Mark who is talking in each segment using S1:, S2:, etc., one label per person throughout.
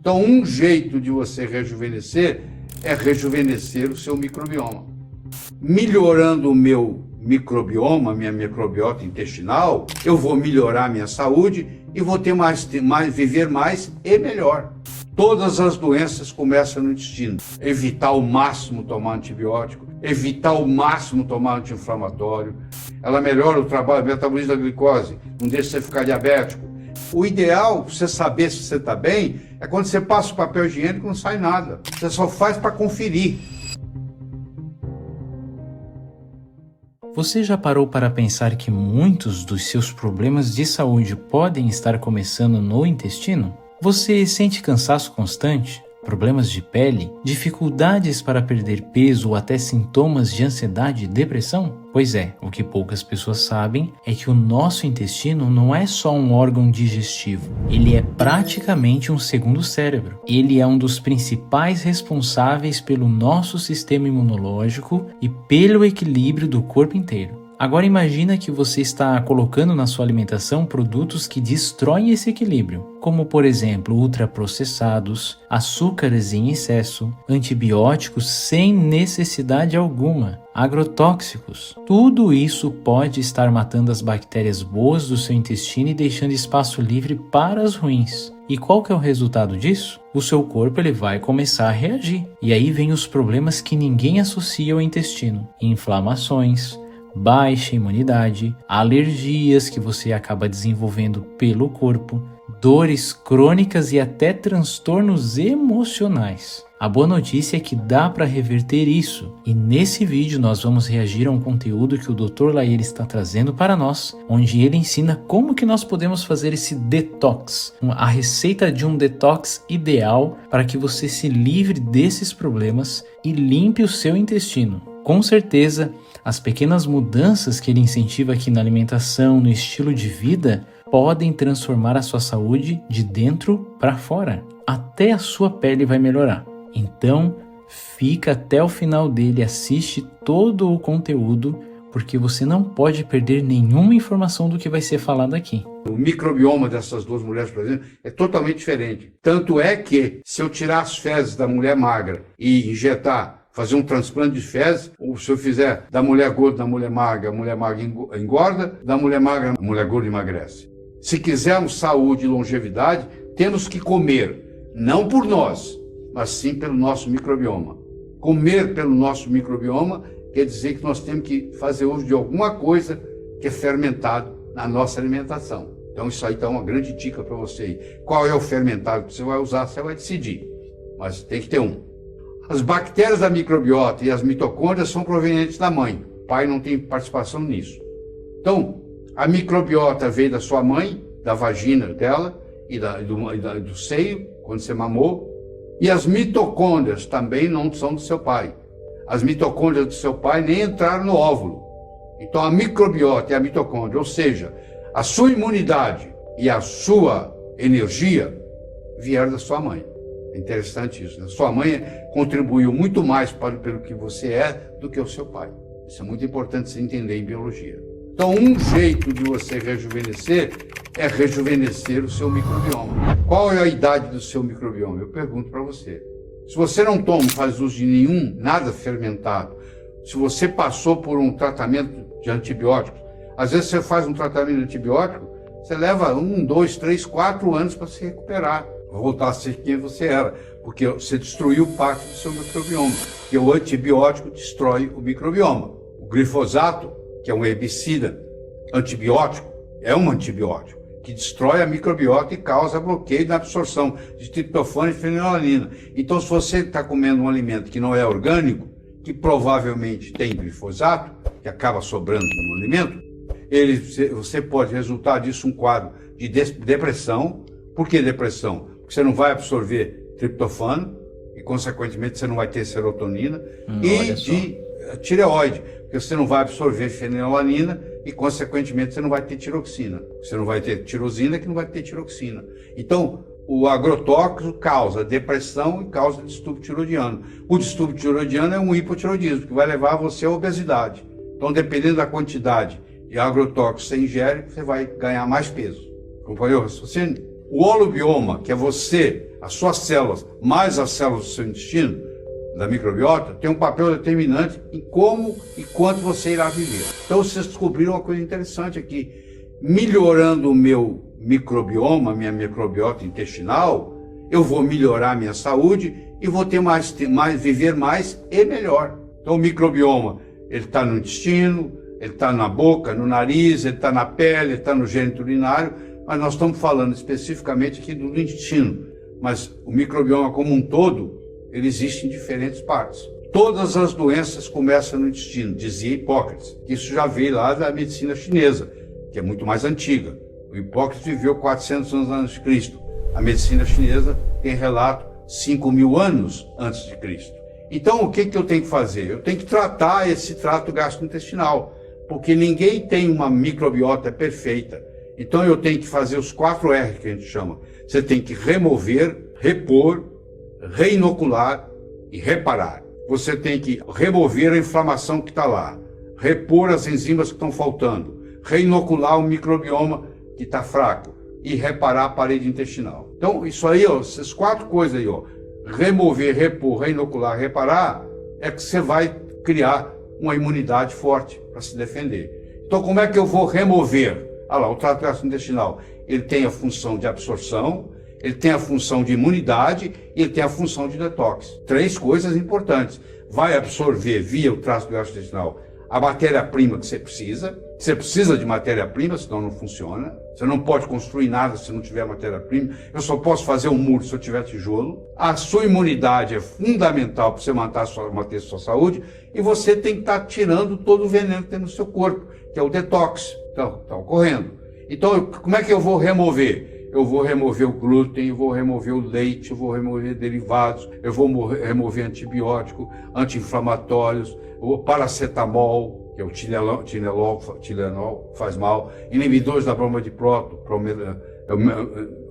S1: Então, um jeito de você rejuvenescer é rejuvenescer o seu microbioma. Melhorando o meu microbioma, minha microbiota intestinal, eu vou melhorar minha saúde e vou ter viver mais e melhor. Todas as doenças começam no intestino. Evitar ao máximo tomar antibiótico, evitar ao máximo tomar anti-inflamatório. Ela melhora o trabalho, o metabolismo da glicose, não deixa você ficar diabético. O ideal, para você saber se você está bem, é quando você passa o papel higiênico e não sai nada. Você só faz para conferir.
S2: Você já parou para pensar que muitos dos seus problemas de saúde podem estar começando no intestino? Você sente cansaço constante, problemas de pele, dificuldades para perder peso ou até sintomas de ansiedade e depressão? Pois é, o que poucas pessoas sabem é que o nosso intestino não é só um órgão digestivo, ele é praticamente um segundo cérebro. Ele é um dos principais responsáveis pelo nosso sistema imunológico e pelo equilíbrio do corpo inteiro. Agora imagina que você está colocando na sua alimentação produtos que destroem esse equilíbrio, como por exemplo ultraprocessados, açúcares em excesso, antibióticos sem necessidade alguma, agrotóxicos. Tudo isso pode estar matando as bactérias boas do seu intestino e deixando espaço livre para as ruins. E qual que é o resultado disso? O seu corpo ele vai começar a reagir. E aí vem os problemas que ninguém associa ao intestino: inflamações, baixa imunidade, alergias que você acaba desenvolvendo pelo corpo, dores crônicas e até transtornos emocionais. A boa notícia é que dá para reverter isso, e nesse vídeo nós vamos reagir a um conteúdo que o Dr. Laer está trazendo para nós, onde ele ensina como que nós podemos fazer esse detox, a receita de um detox ideal para que você se livre desses problemas e limpe o seu intestino. Com certeza, as pequenas mudanças que ele incentiva aqui na alimentação, no estilo de vida, podem transformar a sua saúde de dentro para fora. Até a sua pele vai melhorar. Então, fica até o final dele, assiste todo o conteúdo, porque você não pode perder nenhuma informação do que vai ser falado aqui.
S1: O microbioma dessas duas mulheres, por exemplo, é totalmente diferente. Tanto é que, se eu tirar as fezes da mulher magra e injetar, fazer um transplante de fezes, ou se eu fizer da mulher gorda, da mulher magra, a mulher magra engorda, da mulher magra, a mulher gorda emagrece. Se quisermos saúde e longevidade, temos que comer, não por nós, mas sim pelo nosso microbioma. Comer pelo nosso microbioma quer dizer que nós temos que fazer uso de alguma coisa que é fermentado na nossa alimentação. Então isso aí está uma grande dica para você aí. Qual é o fermentado que você vai usar, você vai decidir, mas tem que ter um. As bactérias da microbiota e as mitocôndrias são provenientes da mãe. O pai não tem participação nisso. Então, a microbiota veio da sua mãe, da vagina dela e do seio, quando você mamou. E as mitocôndrias também não são do seu pai. As mitocôndrias do seu pai nem entraram no óvulo. Então, a microbiota e a mitocôndria, ou seja, a sua imunidade e a sua energia vieram da sua mãe. É interessante isso, né? Sua mãe contribuiu muito mais pelo que você é do que o seu pai. Isso é muito importante você entender em biologia. Então, um jeito de você rejuvenescer é rejuvenescer o seu microbioma. Qual é a idade do seu microbioma? Eu pergunto para você. Se você não faz uso de nada fermentado, se você passou por um tratamento de antibióticos, às vezes você faz um tratamento de antibiótico, você leva 1, 2, 3, 4 anos para se recuperar, voltar a ser quem você era, porque você destruiu parte do seu microbioma, porque o antibiótico destrói o microbioma. O glifosato, que é um herbicida antibiótico, é um antibiótico que destrói a microbiota e causa bloqueio na absorção de triptofano e fenilalanina. Então, se você está comendo um alimento que não é orgânico, que provavelmente tem glifosato, que acaba sobrando no alimento, você pode resultar disso um quadro de depressão. Por que depressão? Porque você não vai absorver triptofano e, consequentemente, você não vai ter serotonina e de tireoide, porque você não vai absorver fenilalanina e, consequentemente, você não vai ter tiroxina. Você não vai ter tirosina, que não vai ter tiroxina. Então, o agrotóxico causa depressão e causa distúrbio tiroidiano. O distúrbio tiroidiano é um hipotiroidismo, que vai levar você à obesidade. Então, dependendo da quantidade de agrotóxico que você ingere, você vai ganhar mais peso. Acompanhou o raciocínio? O holobioma, que é você, as suas células, mais as células do seu intestino, da microbiota, tem um papel determinante em como e quanto você irá viver. Então vocês descobriram uma coisa interessante aqui. Melhorando o meu microbioma, minha microbiota intestinal, eu vou melhorar a minha saúde e vou ter viver mais e melhor. Então o microbioma, ele está no intestino, ele está na boca, no nariz, ele está na pele, ele está no gênito urinário, mas nós estamos falando especificamente aqui do intestino. Mas o microbioma como um todo, ele existe em diferentes partes. Todas as doenças começam no intestino, dizia Hipócrates. Isso já veio lá da medicina chinesa, que é muito mais antiga. O Hipócrates viveu 400 anos antes de Cristo. A medicina chinesa tem relato 5.000 anos antes de Cristo. Então, o que eu tenho que fazer? Eu tenho que tratar esse trato gastrointestinal, porque ninguém tem uma microbiota perfeita. Então, eu tenho que fazer os 4 R que a gente chama. Você tem que remover, repor, reinocular e reparar. Você tem que remover a inflamação que está lá, repor as enzimas que estão faltando, reinocular o microbioma que está fraco e reparar a parede intestinal. Então, isso aí, ó, essas 4 coisas aí, ó, remover, repor, reinocular, reparar, é que você vai criar uma imunidade forte para se defender. Então, como é que eu vou remover? Ah lá, o trato gastrointestinal, ele tem a função de absorção, ele tem a função de imunidade e ele tem a função de detox. 3 coisas importantes. Vai absorver via o trato gastrointestinal a matéria-prima que você precisa. Você precisa de matéria-prima, senão não funciona. Você não pode construir nada se não tiver matéria-prima. Eu só posso fazer um muro se eu tiver tijolo. A sua imunidade é fundamental para você manter a sua saúde. E você tem que estar tirando todo o veneno que tem no seu corpo, que é o detox. Então, está ocorrendo. Então, como é que eu vou remover? Eu vou remover o glúten, eu vou remover o leite, eu vou remover derivados, eu vou remover antibiótico, anti-inflamatórios, o paracetamol, que é o Tilenol, faz mal, inibidores da bomba de próton,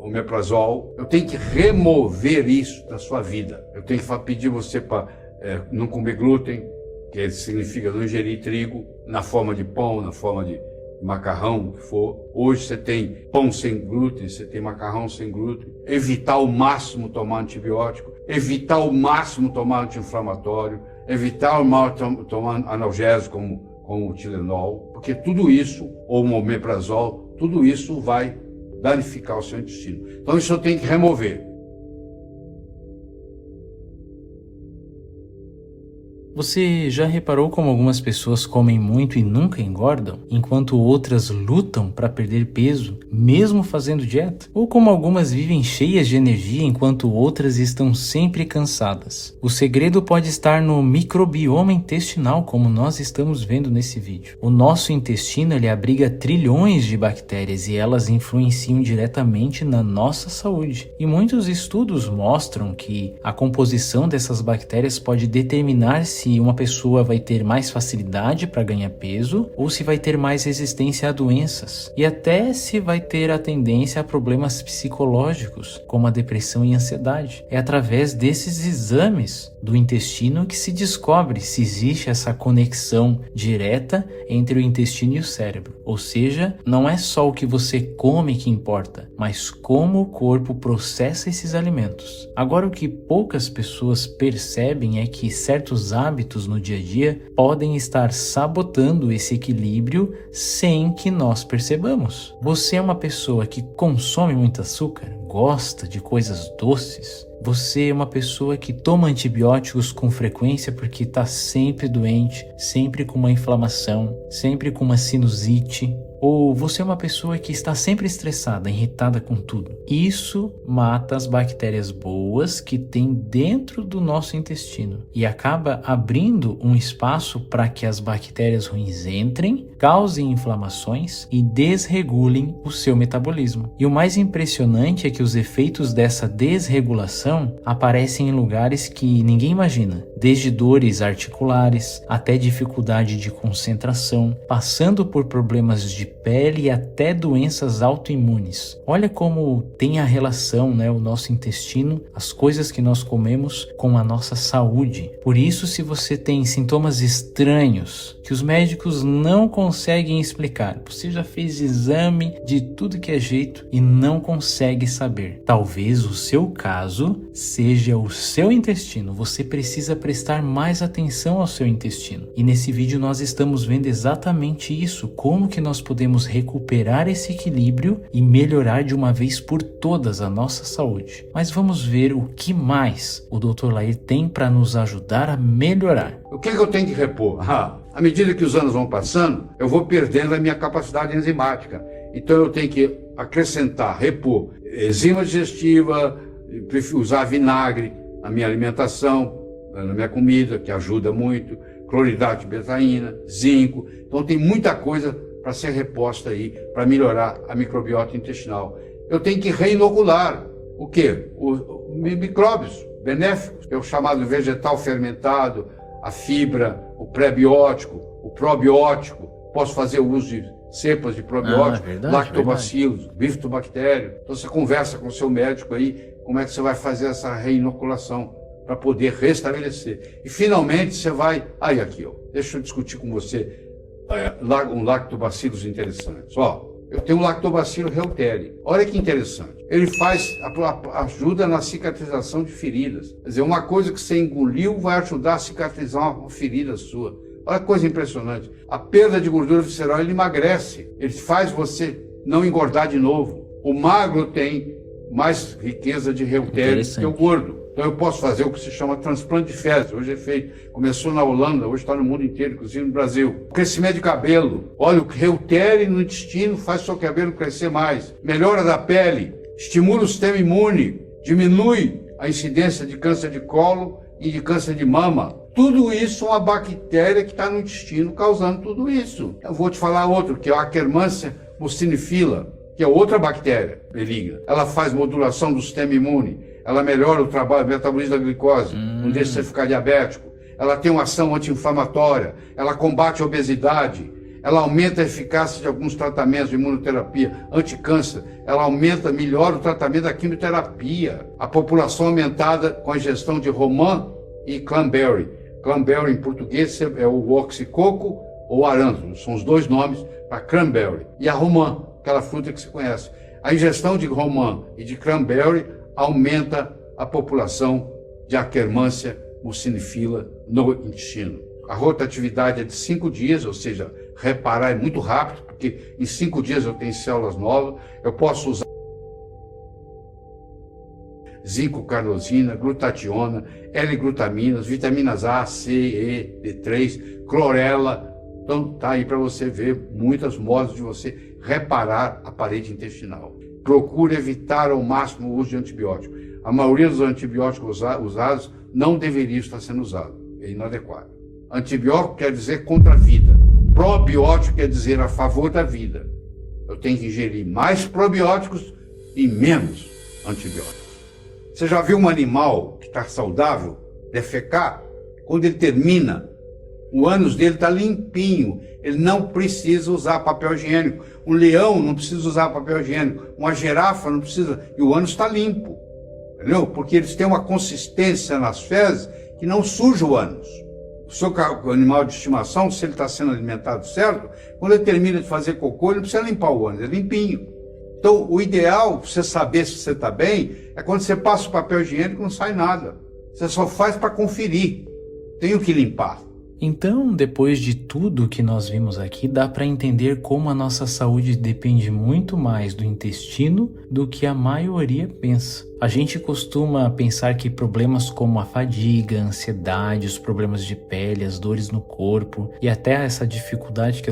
S1: omeprazol. Eu tenho que remover isso da sua vida. Eu tenho que pedir você para não comer glúten, que significa não ingerir trigo, na forma de pão, na forma de macarrão, o que for. Hoje você tem pão sem glúten, você tem macarrão sem glúten. Evitar ao máximo tomar antibiótico, evitar ao máximo tomar anti-inflamatório, evitar ao máximo tomar analgésico como o Tilenol, porque tudo isso, ou o omeprazol, tudo isso vai danificar o seu intestino. Então isso eu tenho que remover.
S2: Você já reparou como algumas pessoas comem muito e nunca engordam, enquanto outras lutam para perder peso, mesmo fazendo dieta? Ou como algumas vivem cheias de energia, enquanto outras estão sempre cansadas? O segredo pode estar no microbioma intestinal, como nós estamos vendo nesse vídeo. O nosso intestino, ele abriga trilhões de bactérias e elas influenciam diretamente na nossa saúde. E muitos estudos mostram que a composição dessas bactérias pode determinar se uma pessoa vai ter mais facilidade para ganhar peso ou se vai ter mais resistência a doenças e até se vai ter a tendência a problemas psicológicos, como a depressão e ansiedade. É através desses exames do intestino que se descobre se existe essa conexão direta entre o intestino e o cérebro. Ou seja, não é só o que você come que importa, mas como o corpo processa esses alimentos. Agora, o que poucas pessoas percebem é que certos hábitos no dia a dia podem estar sabotando esse equilíbrio sem que nós percebamos. Você é uma pessoa que consome muito açúcar, gosta de coisas doces? Você é uma pessoa que toma antibióticos com frequência porque está sempre doente, sempre com uma inflamação, sempre com uma sinusite? Ou você é uma pessoa que está sempre estressada, irritada com tudo? Isso mata as bactérias boas que tem dentro do nosso intestino e acaba abrindo um espaço para que as bactérias ruins entrem, causem inflamações e desregulem o seu metabolismo. E o mais impressionante é que os efeitos dessa desregulação aparecem em lugares que ninguém imagina, desde dores articulares até dificuldade de concentração, passando por problemas de pele e até doenças autoimunes. Olha como tem a relação, o nosso intestino, as coisas que nós comemos com a nossa saúde. Por isso, se você tem sintomas estranhos que os médicos não conseguem explicar, você já fez exame de tudo que é jeito e não consegue saber, talvez o seu caso seja o seu intestino. Você precisa prestar mais atenção ao seu intestino. E nesse vídeo nós estamos vendo exatamente isso, como que nós podemos recuperar esse equilíbrio e melhorar de uma vez por todas a nossa saúde. Mas vamos ver o que mais o Dr. Lair tem para nos ajudar a melhorar.
S1: O que eu tenho que repor? À medida que os anos vão passando, eu vou perdendo a minha capacidade enzimática. Então eu tenho que acrescentar, repor enzima digestiva, usar vinagre na minha alimentação, na minha comida, que ajuda muito, cloridrato de betaína, zinco. Então tem muita coisa para ser reposta aí, para melhorar a microbiota intestinal. Eu tenho que reinocular o quê? Os micróbios benéficos, que é o chamado vegetal fermentado, a fibra, o pré-biótico, o probiótico. Posso fazer o uso de cepas de probiótico, lactobacilos, bifidobactério. Então você conversa com o seu médico aí, como é que você vai fazer essa reinoculação para poder restabelecer. E finalmente você vai... deixa eu discutir com você um lactobacillus interessante. Eu tenho um lactobacillus reuteri. Olha que interessante. Ele ajuda na cicatrização de feridas. Quer dizer, uma coisa que você engoliu vai ajudar a cicatrizar uma ferida sua. Olha que coisa impressionante. A perda de gordura visceral, ele emagrece. Ele faz você não engordar de novo. O magro tem mais riqueza de reuteri que o gordo. Então eu posso fazer o que se chama transplante de fezes. Hoje é feito. Começou na Holanda, hoje está no mundo inteiro, inclusive no Brasil. Crescimento de cabelo. Olha, o reuteri no intestino faz seu cabelo crescer mais. Melhora da pele. Estimula o sistema imune. Diminui a incidência de câncer de colo e de câncer de mama. Tudo isso é uma bactéria que está no intestino causando tudo isso. Eu vou te falar outro, que é a Akkermansia mucinifila, que é outra bactéria maligna. Ela faz modulação do sistema imune. Ela melhora o trabalho, o metabolismo da glicose, não deixa você ficar diabético. Ela tem uma ação anti-inflamatória, ela combate a obesidade, ela aumenta a eficácia de alguns tratamentos de imunoterapia, anticâncer, ela melhora o tratamento da quimioterapia. A população aumentada com a ingestão de romã e cranberry. Cranberry em português é o oxicoco ou arándano, são os dois nomes para cranberry. E a romã, aquela fruta que você conhece. A ingestão de romã e de cranberry aumenta a população de Akkermansia mucinifila no intestino. A rotatividade é de 5 dias, ou seja, reparar é muito rápido, porque em 5 dias eu tenho células novas. Eu posso usar zinco, carnosina, glutationa, L-glutaminas, vitaminas A, C, E, D3, clorela. Então tá aí para você ver muitos modos de você reparar a parede intestinal. Procure evitar ao máximo o uso de antibiótico. A maioria dos antibióticos usados não deveria estar sendo usado. É inadequado. Antibiótico quer dizer contra a vida. Probiótico quer dizer a favor da vida. Eu tenho que ingerir mais probióticos e menos antibióticos. Você já viu um animal que está saudável defecar? Quando ele termina, o ânus dele está limpinho. Ele não precisa usar papel higiênico. Um leão não precisa usar papel higiênico. Uma girafa não precisa. E o ânus está limpo. Entendeu? Porque eles têm uma consistência nas fezes que não suja o ânus. O seu animal de estimação, se ele está sendo alimentado certo, quando ele termina de fazer cocô, ele não precisa limpar o ânus, é limpinho. Então, o ideal, para você saber se você está bem, é quando você passa o papel higiênico e não sai nada. Você só faz para conferir. Tenho que limpar.
S2: Então, depois de tudo que nós vimos aqui, dá para entender como a nossa saúde depende muito mais do intestino do que a maioria pensa. A gente costuma pensar que problemas como a fadiga, a ansiedade, os problemas de pele, as dores no corpo e até essa dificuldade que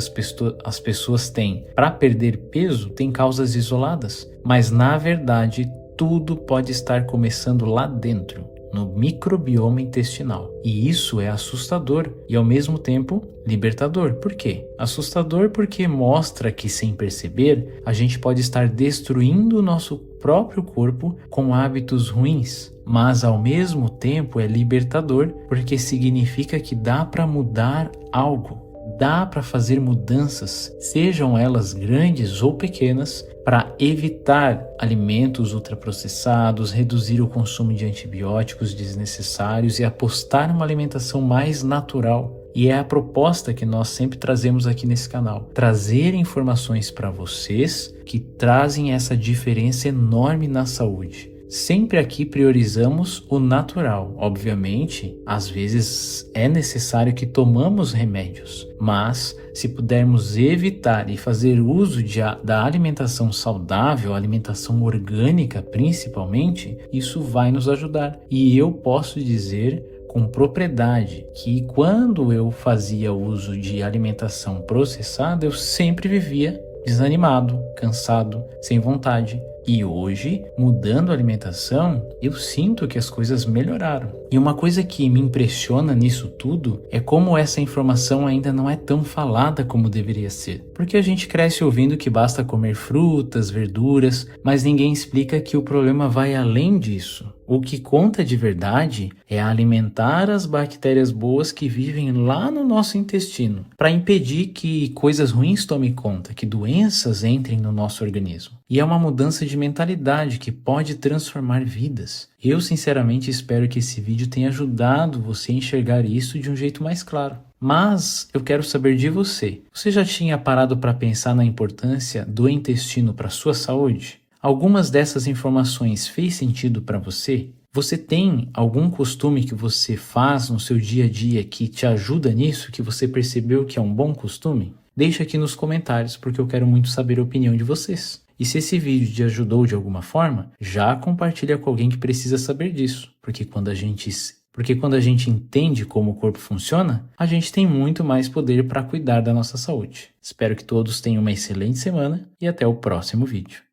S2: as pessoas têm para perder peso têm causas isoladas. Mas, na verdade, tudo pode estar começando lá dentro, no microbioma intestinal. E isso é assustador e, ao mesmo tempo, libertador. Por quê? Assustador porque mostra que, sem perceber, a gente pode estar destruindo o nosso próprio corpo com hábitos ruins, mas ao mesmo tempo é libertador porque significa que dá para mudar algo. Dá para fazer mudanças, sejam elas grandes ou pequenas, para evitar alimentos ultraprocessados, reduzir o consumo de antibióticos desnecessários e apostar numa alimentação mais natural. E é a proposta que nós sempre trazemos aqui nesse canal. Trazer informações para vocês que trazem essa diferença enorme na saúde. Sempre aqui priorizamos o natural. Obviamente, às vezes é necessário que tomamos remédios, mas se pudermos evitar e fazer uso da alimentação saudável, alimentação orgânica principalmente, isso vai nos ajudar. E eu posso dizer com propriedade que quando eu fazia uso de alimentação processada, eu sempre vivia desanimado, cansado, sem vontade. E hoje, mudando a alimentação, eu sinto que as coisas melhoraram. E uma coisa que me impressiona nisso tudo é como essa informação ainda não é tão falada como deveria ser. Porque a gente cresce ouvindo que basta comer frutas, verduras, mas ninguém explica que o problema vai além disso. O que conta de verdade é alimentar as bactérias boas que vivem lá no nosso intestino, para impedir que coisas ruins tomem conta, que doenças entrem no nosso organismo. E é uma mudança de mentalidade que pode transformar vidas. Eu sinceramente espero que esse vídeo tenha ajudado você a enxergar isso de um jeito mais claro. Mas eu quero saber de você. Você já tinha parado para pensar na importância do intestino para a sua saúde? Algumas dessas informações fez sentido para você? Você tem algum costume que você faz no seu dia a dia que te ajuda nisso, que você percebeu que é um bom costume? Deixa aqui nos comentários porque eu quero muito saber a opinião de vocês. E se esse vídeo te ajudou de alguma forma, já compartilha com alguém que precisa saber disso, porque quando a gente entende como o corpo funciona, a gente tem muito mais poder para cuidar da nossa saúde. Espero que todos tenham uma excelente semana e até o próximo vídeo.